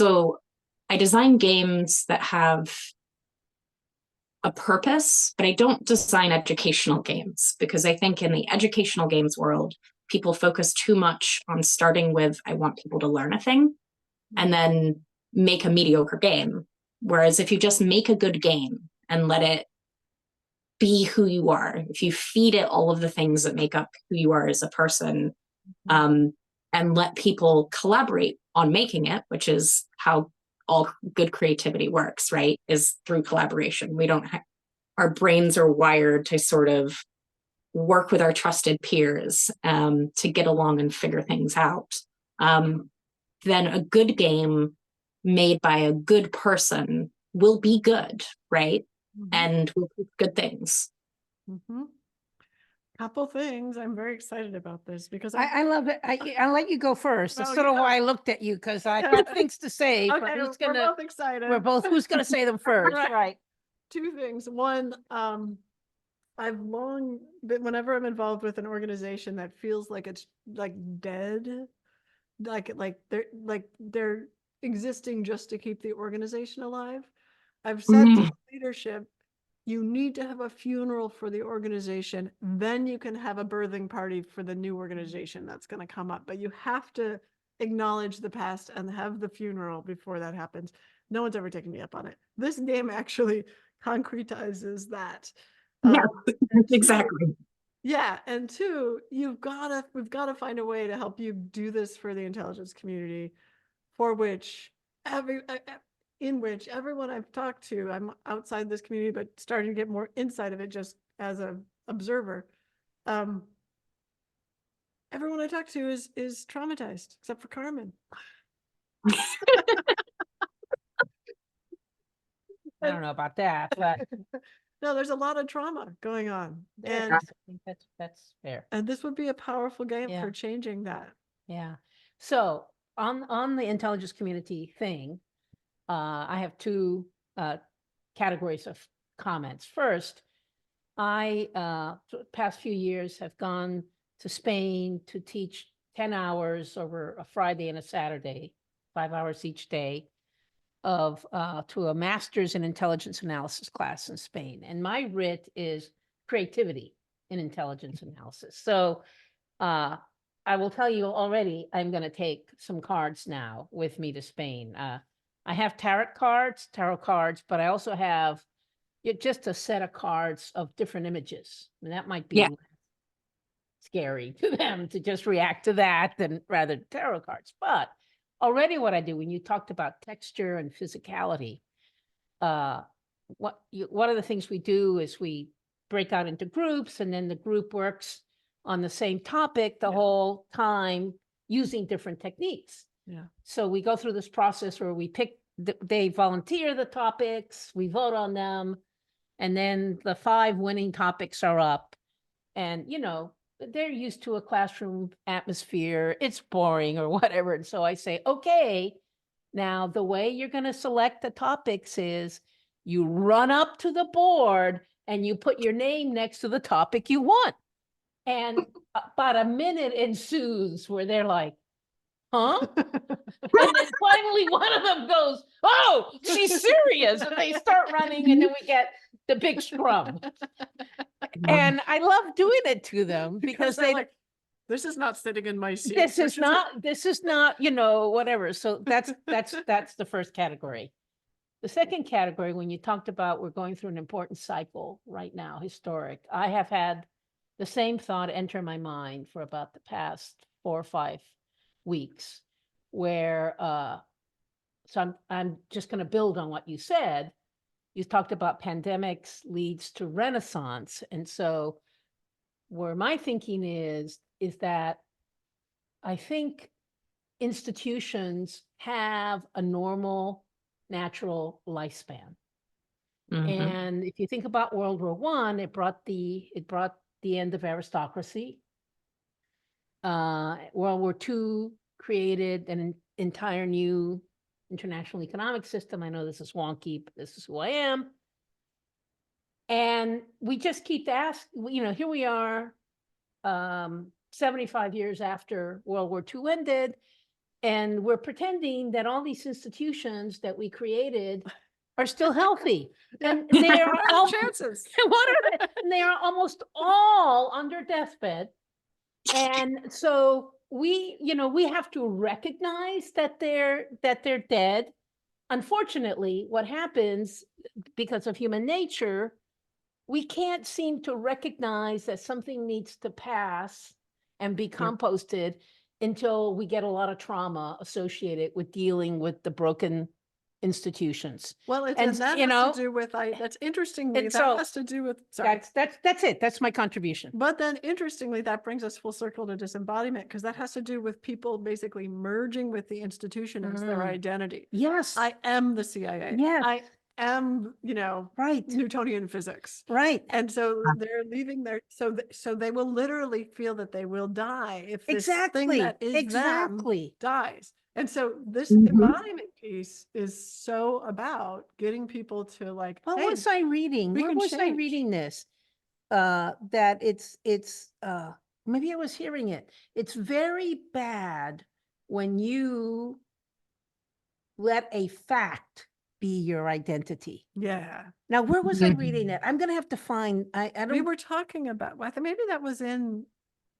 So I design games that have a purpose, but I don't design educational games because I think in the educational games world, people focus too much on starting with, I want people to learn a thing, and then make a mediocre game. Whereas if you just make a good game and let it be who you are, if you feed it all of the things that make up who you are as a person, and let people collaborate on making it, which is how all good creativity works, right? Is through collaboration. We don't our brains are wired to sort of work with our trusted peers to get along and figure things out. Then a good game made by a good person will be good, right? And will do good things. Couple things. I'm very excited about this because I love it. I'll let you go first. That's sort of why I looked at you, because I got things to say. But okay, who's we're gonna? both excited. Who's gonna say them first? Right. Two things. One, I've long been, whenever I'm involved with an organization that feels like it's like dead, like they're existing just to keep the organization alive. I've said to leadership, you need to have a funeral for the organization, then you can have a birthing party for the new organization that's going to come up. But you have to acknowledge the past and have the funeral before that happens. No one's ever taken me up on it. This game actually concretizes that. Yeah, exactly. Yeah, and two, we've got to find a way to help you do this for the intelligence community, for which in which everyone I've talked to, I'm outside this community, but starting to get more inside of it just as an observer. Everyone I talk to is traumatized, except for Carmen. I don't know about that, but no, there's a lot of trauma going on, and I think that's fair. And this would be a powerful game for changing that. Yeah. So on the intelligence community thing, I have two categories of comments. First, I past few years have gone to Spain to teach 10 hours over a Friday and a Saturday, 5 hours each day, of to a master's in intelligence analysis class in Spain. And my writ is creativity in intelligence analysis. So I will tell you already, I'm going to take some cards now with me to Spain. I have tarot cards, but I also have just a set of cards of different images. And that might be scary to them to just react to that than rather tarot cards. But already what I do, when you talked about texture and physicality, one of the things we do is we break out into groups, and then the group works on the same topic the whole time using different techniques. Yeah. So we go through this process where we pick, they volunteer the topics, we vote on them, and then the 5 winning topics are up. And, they're used to a classroom atmosphere. It's boring or whatever. And so I say, okay, now the way you're going to select the topics is you run up to the board and you put your name next to the topic you want. And about a minute ensues where they're like, huh? And then finally one of them goes, oh, she's serious. And they start running, and then we get the big scrum. And I love doing it to them because they like, this is not sitting in my seat. This is not, whatever. So that's the first category. The second category, when you talked about we're going through an important cycle right now, historic, I have had the same thought enter my mind for about the past 4 or 5 weeks, where so I'm just going to build on what you said. You talked about pandemics leads to renaissance. And so where my thinking is that I think institutions have a normal, natural lifespan. And if you think about World War I, it brought the end of aristocracy. World War II created an entire new international economic system. I know this is wonky, but this is who I am. And we just keep asking, here we are, 75 years after World War II ended, And we're pretending that all these institutions that we created are still healthy. And they are What are all, the chances? what are they? And they are almost all under deathbed. And so we, we have to recognize that they're dead. Unfortunately, what happens because of human nature, we can't seem to recognize that something needs to pass and be composted until we get a lot of trauma associated with dealing with the broken institutions. Well, And, and that you has know, to do with, that's interestingly, and that so has to do with, sorry. That's it. That's my contribution. But then interestingly, that brings us full circle to disembodiment, because that has to do with people basically merging with the institution as their identity. Yes. I am the CIA. Yes. I am, Right. Newtonian physics. Right. And so they're leaving their, so they will literally feel that they will die if this thing Exactly. that is them dies. And so this Mhm. embodiment piece is so about getting people to like, What hey, was I reading? we Where can was I change. reading this? That it's maybe I was hearing it. It's very bad when you let a fact be your identity. Yeah. Now, where was I reading it? I'm gonna have to find. I We don't. were talking about, I think maybe that was in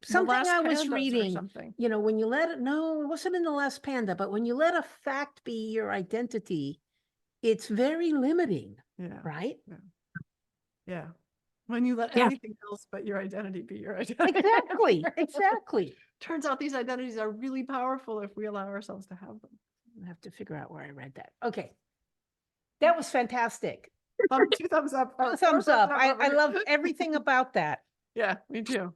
the Something last I was Pandas or reading. something. When you let it. No, it wasn't in the last Panda. But when you let a fact be your identity, it's very limiting. Yeah. Right. Yeah. When you let Yeah. anything else but your identity be your identity. Exactly. Exactly. Turns out these identities are really powerful if we allow ourselves to have them. I have to figure out where I read that. Okay. That was fantastic. 2 thumbs up. 2 thumbs up. I love everything about that. Yeah, me too.